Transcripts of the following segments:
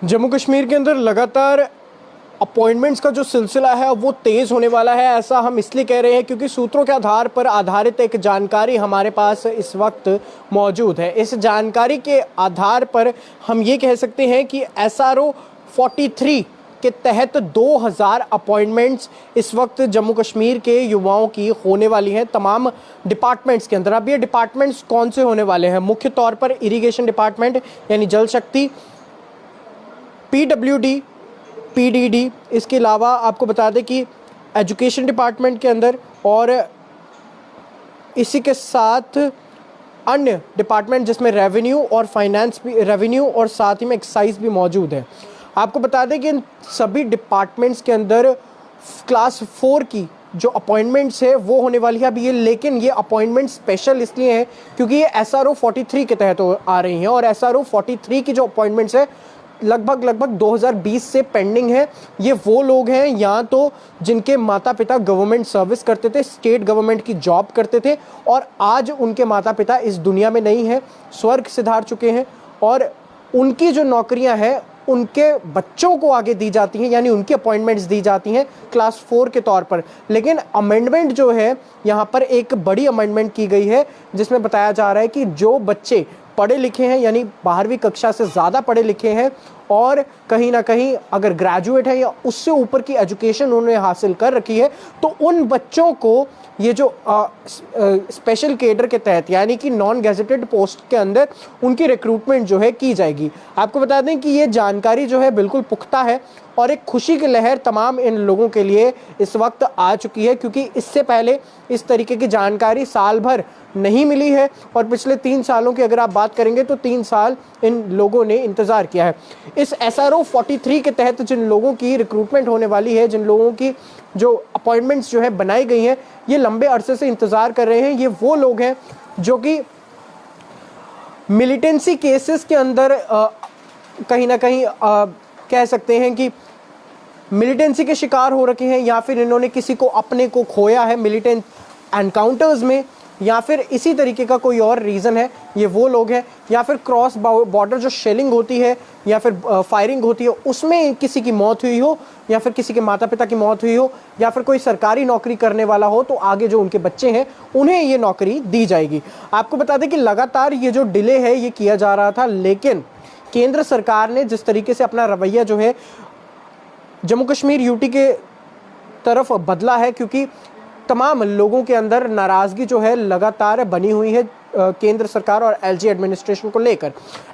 जम्मू कश्मीर के अंदर लगातार अपॉइंटमेंट्स का जो सिलसिला है वो तेज़ होने वाला है। ऐसा हम इसलिए कह रहे हैं क्योंकि सूत्रों के आधार पर आधारित एक जानकारी हमारे पास इस वक्त मौजूद है। इस जानकारी के आधार पर हम ये कह सकते हैं कि SRO 43 के तहत 2000 अपॉइंटमेंट्स इस वक्त जम्मू कश्मीर के युवाओं की होने वाली हैं तमाम डिपार्टमेंट्स के अंदर। अब ये डिपार्टमेंट्स कौन से होने वाले हैं? मुख्य तौर पर इरिगेशन डिपार्टमेंट यानी जल शक्ति, PWD, PDD, इसके अलावा आपको बता दें कि एजुकेशन डिपार्टमेंट के अंदर और इसी के साथ अन्य डिपार्टमेंट जिसमें रेवेन्यू और फाइनेंस भी, रेवेन्यू और साथ ही में एक्साइज भी मौजूद है। आपको बता दें कि इन सभी डिपार्टमेंट्स के अंदर क्लास 4 की जो अपॉइंटमेंट्स है वो होने वाली है। अब ये लेकिन ये अपॉइंटमेंट स्पेशल इसलिए है क्योंकि ये SRO 43 के तहत आ रही हैं और SRO 43 की जो अपॉइंटमेंट्स है लगभग 2020 से पेंडिंग है। ये वो लोग हैं या तो जिनके माता पिता गवर्नमेंट सर्विस करते थे, स्टेट गवर्नमेंट की जॉब करते थे और आज उनके माता पिता इस दुनिया में नहीं है, स्वर्ग सिधार चुके हैं और उनकी जो नौकरियां हैं उनके बच्चों को आगे दी जाती हैं, यानी उनकी अपॉइंटमेंट्स दी जाती हैं क्लास 4 के तौर पर। लेकिन अमेंडमेंट जो है यहाँ पर एक बड़ी अमेंडमेंट की गई है जिसमें बताया जा रहा है कि जो बच्चे पढ़े लिखे हैं यानी 12वीं कक्षा से ज़्यादा पढ़े लिखे हैं और कहीं ना कहीं अगर ग्रेजुएट है या उससे ऊपर की एजुकेशन उन्होंने हासिल कर रखी है तो उन बच्चों को ये जो स्पेशल केडर के तहत यानी कि नॉन गैजेटेड पोस्ट के अंदर उनकी रिक्रूटमेंट जो है की जाएगी। आपको बता दें कि ये जानकारी जो है बिल्कुल पुख्ता है और एक खुशी की लहर तमाम इन लोगों के लिए इस वक्त आ चुकी है क्योंकि इससे पहले इस तरीके की जानकारी साल भर नहीं मिली है और पिछले 3 सालों की अगर आप बात करेंगे तो 3 साल इन लोगों ने इंतज़ार किया है। इस SRO 43 के तहत जिन लोगों की रिक्रूटमेंट होने वाली है, जिन लोगों की जो अपॉइंटमेंट्स जो है बनाई गई हैं, ये लंबे अरसे से इंतज़ार कर रहे हैं। ये वो लोग हैं जो कि मिलिटेंसी केसेस के अंदर कहीं ना कहीं कह सकते हैं कि मिलिटेंसी के शिकार हो रखे हैं या फिर इन्होंने किसी को अपने को खोया है मिलिटेंट एनकाउंटर्स में या फिर इसी तरीके का कोई और रीज़न है। ये वो लोग हैं या फिर क्रॉस बॉर्डर जो शेलिंग होती है या फिर फायरिंग होती है उसमें किसी की मौत हुई हो या फिर किसी के माता पिता की मौत हुई हो या फिर कोई सरकारी नौकरी करने वाला हो तो आगे जो उनके बच्चे हैं उन्हें ये नौकरी दी जाएगी। आपको बता दें कि लगातार ये जो डिले है ये किया जा रहा था, लेकिन केंद्र सरकार ने जिस तरीके से अपना रवैया जो है जम्मू कश्मीर यूटी के तरफ बदला है क्योंकि तमाम लोगों के अंदर नाराज़गी जो है लगातार बनी हुई है केंद्र सरकार और LG एडमिनिस्ट्रेशन को लेकर।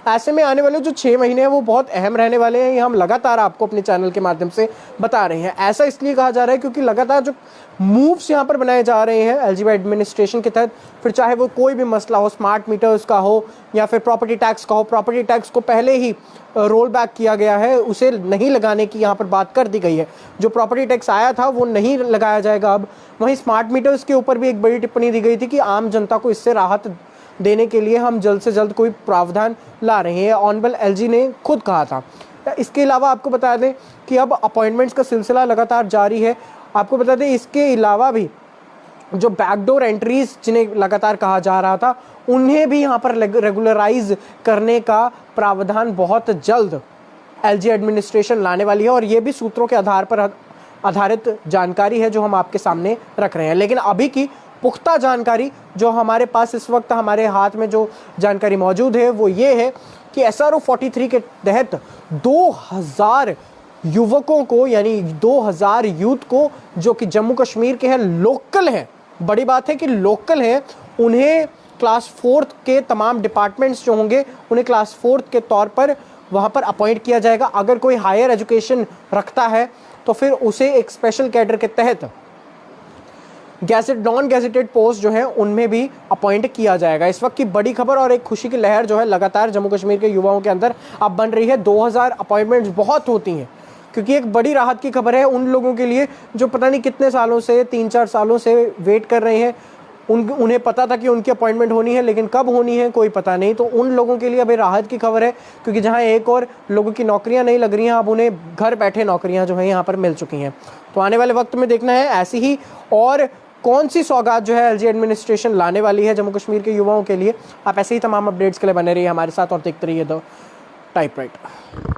ऐसे में आने वाले जो 6 महीने हैं वो बहुत अहम रहने वाले हैं, ये हम लगातार आपको अपने चैनल के माध्यम से बता रहे हैं। ऐसा इसलिए कहा जा रहा है क्योंकि लगातार जो मूव्स यहाँ पर बनाए जा रहे हैं LG एडमिनिस्ट्रेशन के तहत, फिर चाहे वो कोई भी मसला हो, स्मार्ट मीटर्स का हो या फिर प्रॉपर्टी टैक्स का हो। प्रॉपर्टी टैक्स को पहले ही रोल बैक किया गया है, उसे नहीं लगाने की यहाँ पर बात कर दी गई है। जो प्रॉपर्टी टैक्स आया था वो नहीं लगाया जाएगा अब। वहीं स्मार्ट मीटर्स के ऊपर भी एक बड़ी टिप्पणी दी गई थी कि आम जनता को इससे राहत देने के लिए हम जल्द से जल्द कोई प्रावधान ला रहे हैं, ऑनरेबल LG ने खुद कहा था। इसके अलावा आपको बता दें कि अब अपॉइंटमेंट्स का सिलसिला लगातार जारी है। आपको बता दें इसके अलावा भी जो बैकडोर एंट्रीज जिन्हें लगातार कहा जा रहा था उन्हें भी यहाँ पर रेगुलराइज करने का प्रावधान बहुत जल्द LG एडमिनिस्ट्रेशन लाने वाली है और ये भी सूत्रों के आधार पर आधारित जानकारी है जो हम आपके सामने रख रहे हैं। लेकिन अभी की पुख्ता जानकारी जो हमारे पास इस वक्त हमारे हाथ में जो जानकारी मौजूद है वो ये है कि SRO 43 के तहत 2000 युवकों को यानी 2000 यूथ को जो कि जम्मू कश्मीर के हैं, लोकल हैं, बड़ी बात है कि लोकल हैं, उन्हें क्लास 4 के तमाम डिपार्टमेंट्स जो होंगे उन्हें क्लास 4 के तौर पर वहाँ पर अपॉइंट किया जाएगा। अगर कोई हायर एजुकेशन रखता है तो फिर उसे एक स्पेशल कैडर के तहत नॉन गैजेटेड पोस्ट जो है उनमें भी अपॉइंट किया जाएगा। इस वक्त की बड़ी खबर और एक खुशी की लहर जो है लगातार जम्मू कश्मीर के युवाओं के अंदर अब बन रही है। 2000 अपॉइंटमेंट्स बहुत होती हैं क्योंकि एक बड़ी राहत की खबर है उन लोगों के लिए जो पता नहीं कितने सालों से 3-4 सालों से वेट कर रहे हैं। उन्हें पता था कि उनकी अपॉइंटमेंट होनी है लेकिन कब होनी है कोई पता नहीं। तो उन लोगों के लिए अभी राहत की खबर है क्योंकि जहां एक और लोगों की नौकरियां नहीं लग रही हैं, अब उन्हें घर बैठे नौकरियां जो है यहाँ पर मिल चुकी हैं। तो आने वाले वक्त में देखना है ऐसी ही और कौन सी सौगात जो है LG एडमिनिस्ट्रेशन लाने वाली है जम्मू कश्मीर के युवाओं के लिए। आप ऐसे ही तमाम अपडेट्स के लिए बने रहिए हमारे साथ और देखते रहिए द टाइपराइटर।